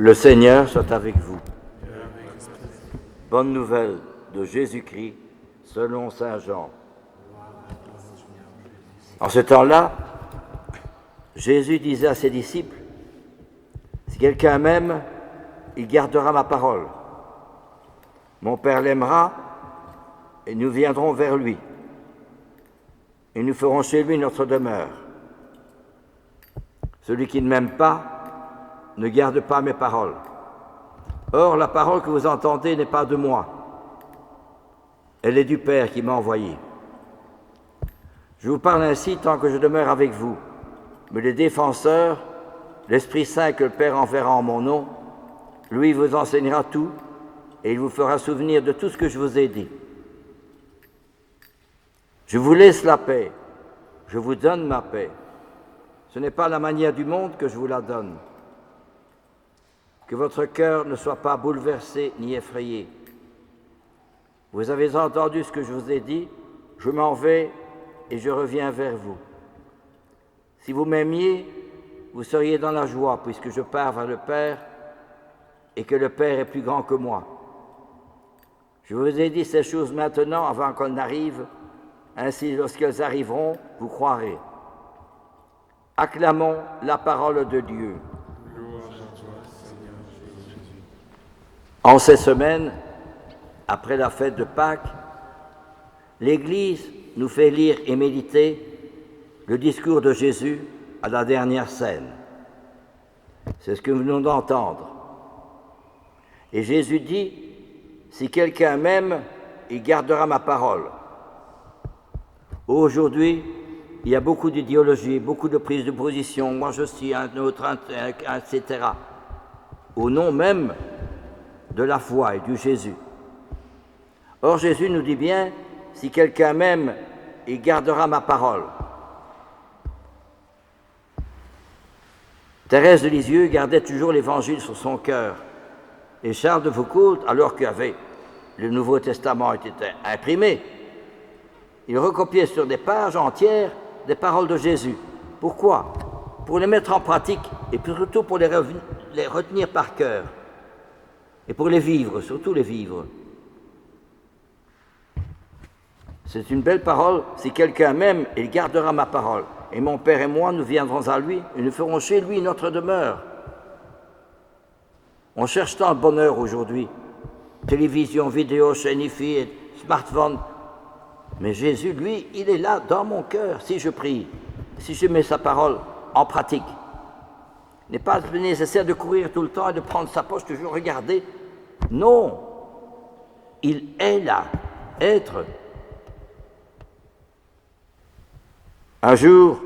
Le Seigneur soit avec vous. Bonne nouvelle de Jésus-Christ selon saint Jean. En ce temps-là, Jésus disait à ses disciples, « Si quelqu'un m'aime, il gardera ma parole. Mon Père l'aimera et nous viendrons vers lui. Et nous ferons chez lui notre demeure. Celui qui ne m'aime pas ne garde pas mes paroles. Or, la parole que vous entendez n'est pas de moi. Elle est du Père qui m'a envoyé. Je vous parle ainsi tant que je demeure avec vous. Mais les défenseurs, l'Esprit Saint que le Père enverra en mon nom, lui vous enseignera tout et il vous fera souvenir de tout ce que je vous ai dit. Je vous laisse la paix, je vous donne ma paix. Ce n'est pas la manière du monde que je vous la donne. Que votre cœur ne soit pas bouleversé ni effrayé. Vous avez entendu ce que je vous ai dit, je m'en vais et je reviens vers vous. Si vous m'aimiez, vous seriez dans la joie puisque je pars vers le Père et que le Père est plus grand que moi. Je vous ai dit ces choses maintenant avant qu'elles n'arrivent, ainsi lorsqu'elles arriveront, vous croirez. Acclamons la parole de Dieu. En ces semaines, après la fête de Pâques, l'Église nous fait lire et méditer le discours de Jésus à la dernière scène. C'est ce que nous venons d'entendre. Et Jésus dit, « Si quelqu'un m'aime, il gardera ma parole. » Aujourd'hui, il y a beaucoup d'idéologies, beaucoup de prises de position, moi je suis un autre, etc. Au nom même de la foi et du Jésus. Or Jésus nous dit bien, si quelqu'un m'aime, il gardera ma parole. Thérèse de Lisieux gardait toujours l'Évangile sur son cœur. Et Charles de Foucault, alors qu'avait le Nouveau Testament était imprimé, il recopiait sur des pages entières des paroles de Jésus. Pourquoi? Pour les mettre en pratique et surtout pour les retenir par cœur. Et pour les vivre, surtout les vivre. C'est une belle parole. Si quelqu'un m'aime, il gardera ma parole. Et mon Père et moi, nous viendrons à lui et nous ferons chez lui notre demeure. On cherche tant de bonheur aujourd'hui. Télévision, vidéo, chaîne IFI, smartphone. Mais Jésus, lui, il est là dans mon cœur si je prie, si je mets sa parole en pratique. Il n'est pas nécessaire de courir tout le temps et de prendre sa poche, toujours regarder. Non, il est là, être. Un jour,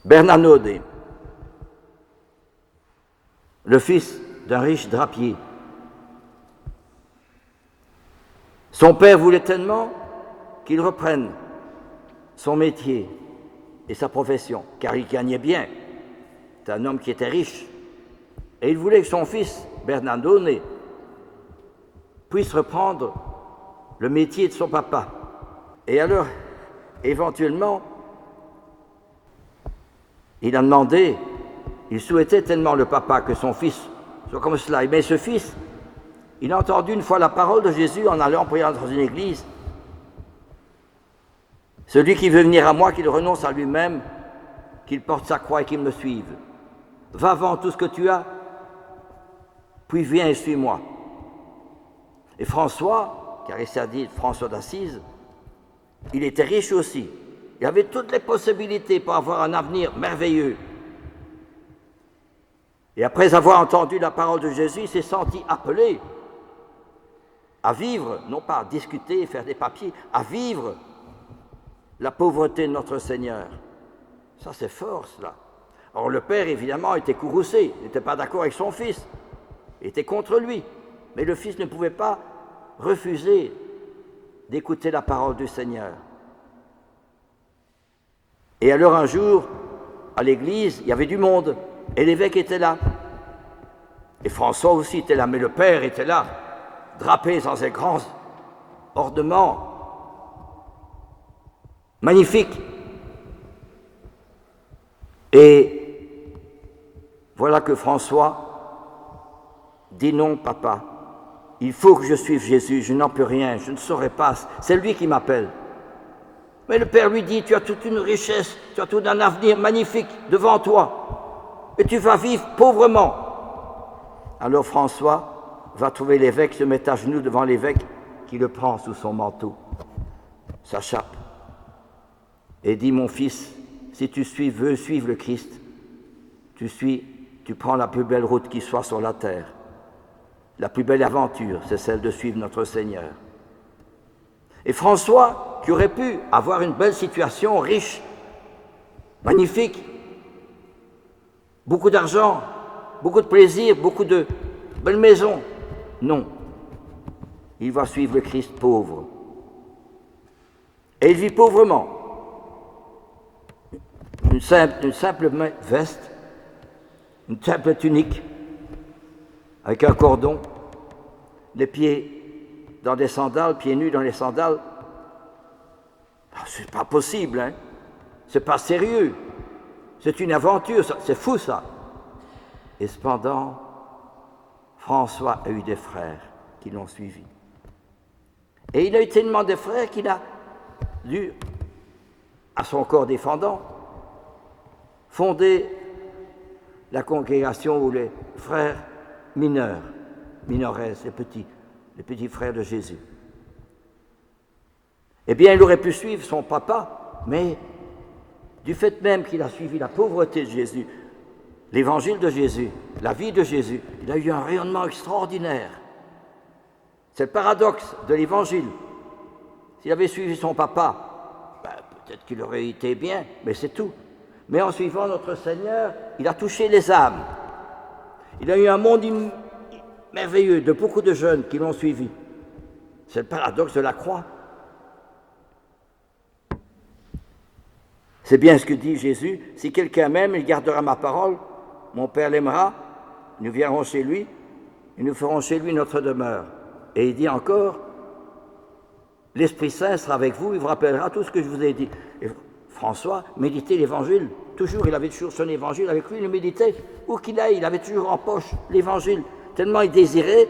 Bernanode, le fils d'un riche drapier, son père voulait tellement qu'il reprenne son métier et sa profession, car il gagnait bien. C'est un homme qui était riche. Et il voulait que son fils, Bernardone, puisse reprendre le métier de son papa. Et alors, éventuellement, il a demandé, il souhaitait tellement le papa que son fils soit comme cela. Mais ce fils, il a entendu une fois la parole de Jésus en allant prier dans une église. Celui qui veut venir à moi, qu'il renonce à lui-même, qu'il porte sa croix et qu'il me suive. Va vendre tout ce que tu as, puis viens et suis-moi. Et François, car il s'est dit François d'Assise, il était riche aussi. Il avait toutes les possibilités pour avoir un avenir merveilleux. Et après avoir entendu la parole de Jésus, il s'est senti appelé à vivre, non pas à discuter, faire des papiers, à vivre la pauvreté de notre Seigneur. Ça, c'est fort, cela. Or, le père, évidemment, était courroucé, il n'était pas d'accord avec son fils, il était contre lui. Mais le fils ne pouvait pas refuser d'écouter la parole du Seigneur. Et alors, un jour, à l'église, il y avait du monde, et l'évêque était là. Et François aussi était là, mais le père était là, drapé dans ses grands ornements magnifiques. Et Voilà que François dit non, papa. Il faut que je suive Jésus, je n'en peux rien, je ne saurais pas. C'est lui qui m'appelle. Mais le père lui dit, tu as toute une richesse, tu as tout un avenir magnifique devant toi. Et tu vas vivre pauvrement. Alors François va trouver l'évêque, se met à genoux devant l'évêque qui le prend sous son manteau, sa chape, et dit, mon fils, si tu veux suivre le Christ, tu prends la plus belle route qui soit sur la terre. La plus belle aventure, c'est celle de suivre notre Seigneur. Et François, qui aurait pu avoir une belle situation, riche, magnifique, beaucoup d'argent, beaucoup de plaisir, beaucoup de belles maisons, non. Il va suivre le Christ pauvre. Et il vit pauvrement. Une simple veste, une simple tunique, avec un cordon, les pieds dans des sandales, pieds nus dans les sandales. C'est pas possible, hein? C'est pas sérieux. C'est une aventure, c'est fou ça. Et cependant, François a eu des frères qui l'ont suivi. Et il a eu tellement de frères qu'il a dû, à son corps défendant, fonder la congrégation où les frères mineurs, minores, les petits frères de Jésus. Eh bien, il aurait pu suivre son papa, mais du fait même qu'il a suivi la pauvreté de Jésus, l'évangile de Jésus, la vie de Jésus, il a eu un rayonnement extraordinaire. C'est le paradoxe de l'évangile. S'il avait suivi son papa, peut-être qu'il aurait été bien, mais c'est tout. Mais en suivant notre Seigneur, il a touché les âmes. Il a eu un monde merveilleux de beaucoup de jeunes qui l'ont suivi. C'est le paradoxe de la croix. C'est bien ce que dit Jésus. Si quelqu'un m'aime, il gardera ma parole. Mon Père l'aimera. Nous viendrons chez lui et nous ferons chez lui notre demeure. Et il dit encore, l'Esprit Saint sera avec vous, il vous rappellera tout ce que je vous ai dit. Et François méditait l'Évangile. Toujours, il avait toujours son Évangile avec lui, il le méditait. Où qu'il aille, il avait toujours en poche l'Évangile. Tellement il désirait,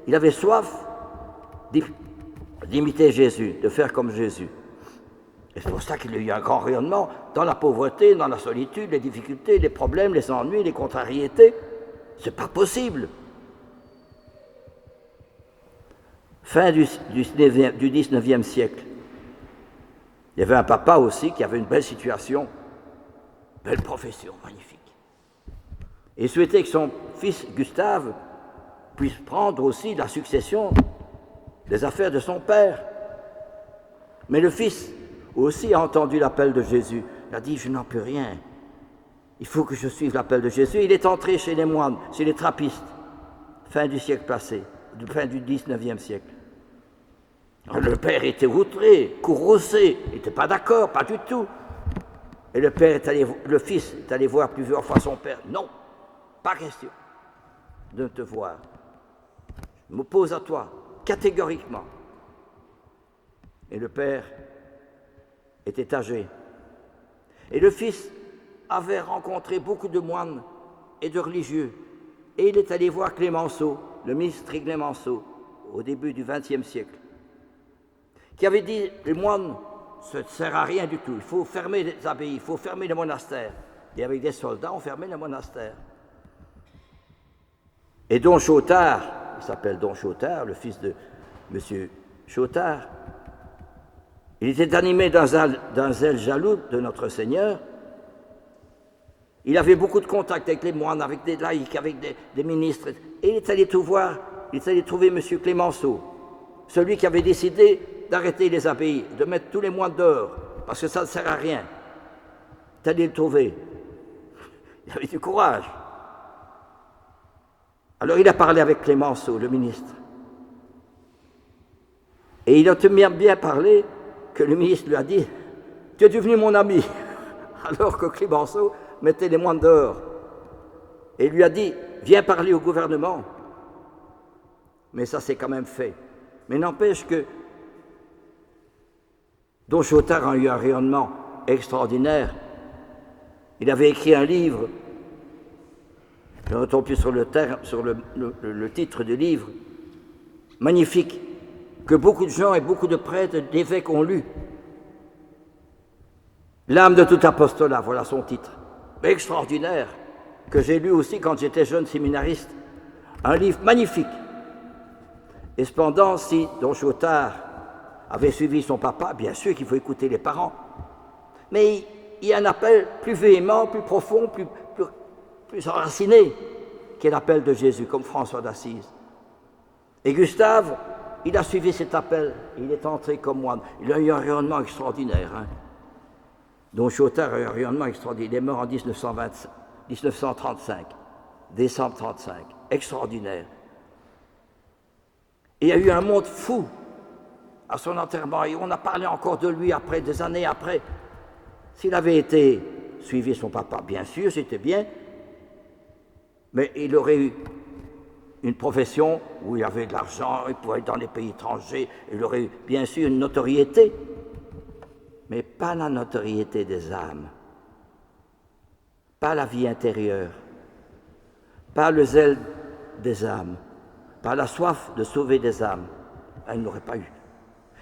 il avait soif d'imiter Jésus, de faire comme Jésus. Et c'est pour ça qu'il a eu un grand rayonnement dans la pauvreté, dans la solitude, les difficultés, les problèmes, les ennuis, les contrariétés. C'est pas possible. Fin du 19e siècle. Il y avait un papa aussi qui avait une belle situation, belle profession, magnifique. Et il souhaitait que son fils Gustave puisse prendre aussi la succession des affaires de son père. Mais le fils aussi a entendu l'appel de Jésus. Il a dit, je n'en peux rien. Il faut que je suive l'appel de Jésus. Il est entré chez les moines, chez les trappistes, fin du siècle passé, fin du 19e siècle. Le père était outré, courroucé, il n'était pas d'accord, pas du tout. Et le fils est allé voir plusieurs fois son père. Non, pas question de te voir. Je m'oppose à toi, catégoriquement. Et le père était âgé. Et le fils avait rencontré beaucoup de moines et de religieux. Et il est allé voir Clémenceau, le ministre Clémenceau, au début du XXe siècle, qui avait dit, les moines, ça ne sert à rien du tout, il faut fermer les abbayes, il faut fermer les monastères. Et avec des soldats, on fermait les monastères. Et Don Chautard, il s'appelle Don Chautard, le fils de M. Chautard, il était animé d'un zèle jaloux de notre Seigneur. Il avait beaucoup de contacts avec les moines, avec des laïcs, avec des ministres. Et il est allé tout voir, il est allé trouver M. Clémenceau, celui qui avait décidé d'arrêter les abbayes, de mettre tous les moines dehors, parce que ça ne sert à rien. Il est allé le trouver. Il avait du courage. Alors il a parlé avec Clémenceau, le ministre. Et il a tellement bien parlé que le ministre lui a dit « Tu es devenu mon ami », alors que Clémenceau mettait les moines dehors. Et il lui a dit « Viens parler au gouvernement ». Mais ça s'est quand même fait. Mais n'empêche que Don Chautard a eu un rayonnement extraordinaire. Il avait écrit un livre Je retombe plus sur le titre du livre, magnifique, que beaucoup de gens et beaucoup de prêtres, d'évêques ont lu. L'âme de tout apostolat, voilà son titre. Extraordinaire, que j'ai lu aussi quand j'étais jeune séminariste. Un livre magnifique. Et cependant, si Don Chautard avait suivi son papa, bien sûr qu'il faut écouter les parents. Mais il y a un appel plus véhément, plus profond, plus enraciné, qui est l'appel de Jésus, comme François d'Assise. Et Gustave, il a suivi cet appel, il est entré comme moine. Il a eu un rayonnement extraordinaire. Don Chautard a eu un rayonnement extraordinaire. Il est mort en 1935, décembre 1935. Extraordinaire. Et il y a eu un monde fou à son enterrement, et on a parlé encore de lui après, des années après. S'il avait suivi son papa, bien sûr, c'était bien, mais il aurait eu une profession où il avait de l'argent, il pouvait être dans les pays étrangers, il aurait eu bien sûr une notoriété, mais pas la notoriété des âmes, pas la vie intérieure, pas le zèle des âmes, pas la soif de sauver des âmes. Il n'aurait pas eu.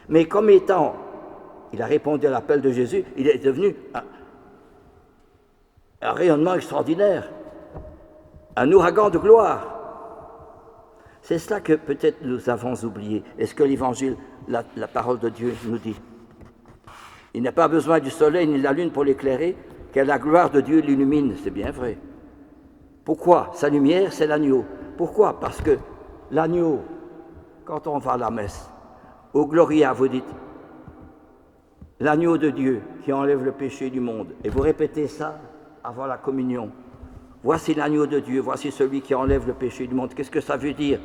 Mais comme étant, il a répondu à l'appel de Jésus, il est devenu un rayonnement extraordinaire, un ouragan de gloire. C'est cela que peut-être nous avons oublié. Est-ce que l'Évangile, la parole de Dieu nous dit? Il n'a pas besoin du soleil ni de la lune pour l'éclairer, car la gloire de Dieu l'illumine. C'est bien vrai. Pourquoi? Sa lumière, c'est l'agneau. Pourquoi? Parce que l'agneau, quand on va à la messe, au Gloria, vous dites, l'agneau de Dieu qui enlève le péché du monde. Et vous répétez ça avant la communion. Voici l'agneau de Dieu, voici celui qui enlève le péché du monde. Qu'est-ce que ça veut dire?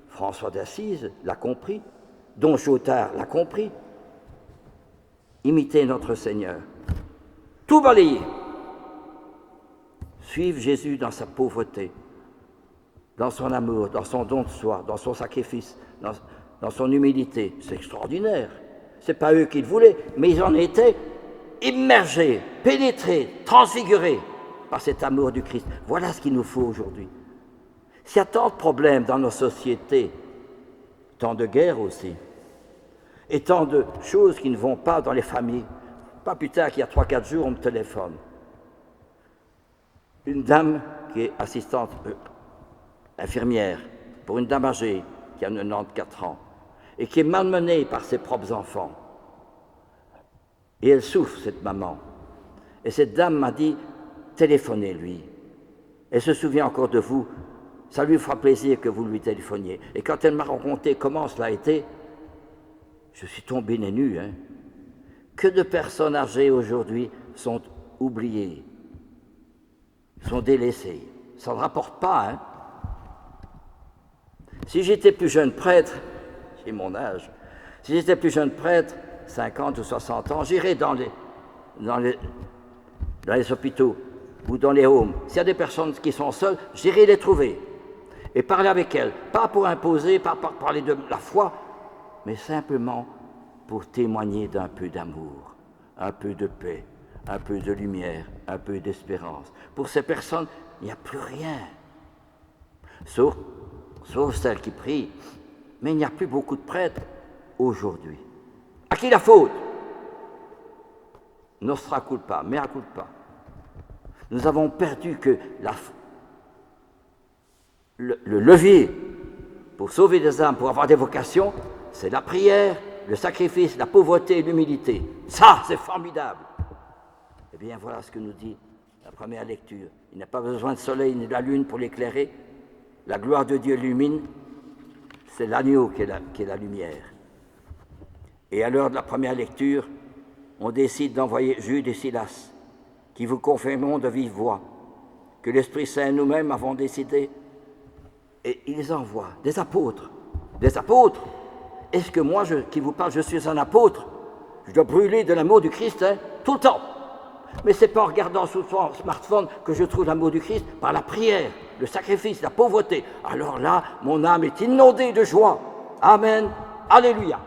François d'Assise l'a compris, Don Chautard l'a compris. Imitez notre Seigneur. Tout balayer. Suivre Jésus dans sa pauvreté, dans son amour, dans son don de soi, dans son sacrifice, dans son humilité. C'est extraordinaire. Ce n'est pas eux qui le voulaient, mais ils en étaient immergés, pénétrés, transfigurés par cet amour du Christ. Voilà ce qu'il nous faut aujourd'hui. S'il y a tant de problèmes dans nos sociétés, tant de guerres aussi, et tant de choses qui ne vont pas dans les familles, pas plus tard qu'il y a 3-4 jours, on me téléphone. Une dame qui est assistante infirmière pour une dame âgée qui a 94 ans et qui est malmenée par ses propres enfants. Et elle souffre, cette maman. Et cette dame m'a dit, téléphonez-lui. Elle se souvient encore de vous, ça lui fera plaisir que vous lui téléphoniez. Et quand elle m'a raconté comment cela a été, je suis tombé nez nu. Que de personnes âgées aujourd'hui sont oubliées, sont délaissées. Ça ne rapporte pas. Si j'étais plus jeune prêtre, j'ai mon âge, si j'étais plus jeune prêtre, 50 ou 60 ans, j'irais dans les hôpitaux ou dans les homes. S'il y a des personnes qui sont seules, j'irai les trouver et parler avec elles. Pas pour imposer, pas pour parler de la foi, mais simplement pour témoigner d'un peu d'amour, un peu de paix, un peu de lumière, un peu d'espérance. Pour ces personnes, il n'y a plus rien, sauf celles qui prient. Mais il n'y a plus beaucoup de prêtres aujourd'hui. À qui la faute? Nostra culpa, mea culpa. Nous avons perdu que le levier pour sauver des âmes, pour avoir des vocations, c'est la prière, le sacrifice, la pauvreté et l'humilité. Ça, c'est formidable. Eh bien, voilà ce que nous dit la première lecture. Il n'a pas besoin de soleil ni de la lune pour l'éclairer. La gloire de Dieu illumine. C'est l'agneau qui est la lumière. Et à l'heure de la première lecture, on décide d'envoyer Jude et Silas, qui vous confirmeront de vive voix que l'Esprit Saint et nous-mêmes avons décidé. Et il les envoie, des apôtres. Des apôtres. Est-ce que moi, qui vous parle, je suis un apôtre? Je dois brûler de l'amour du Christ, tout le temps. Mais ce n'est pas en regardant sur son smartphone que je trouve l'amour du Christ, par la prière, le sacrifice, la pauvreté. Alors là, mon âme est inondée de joie. Amen. Alléluia.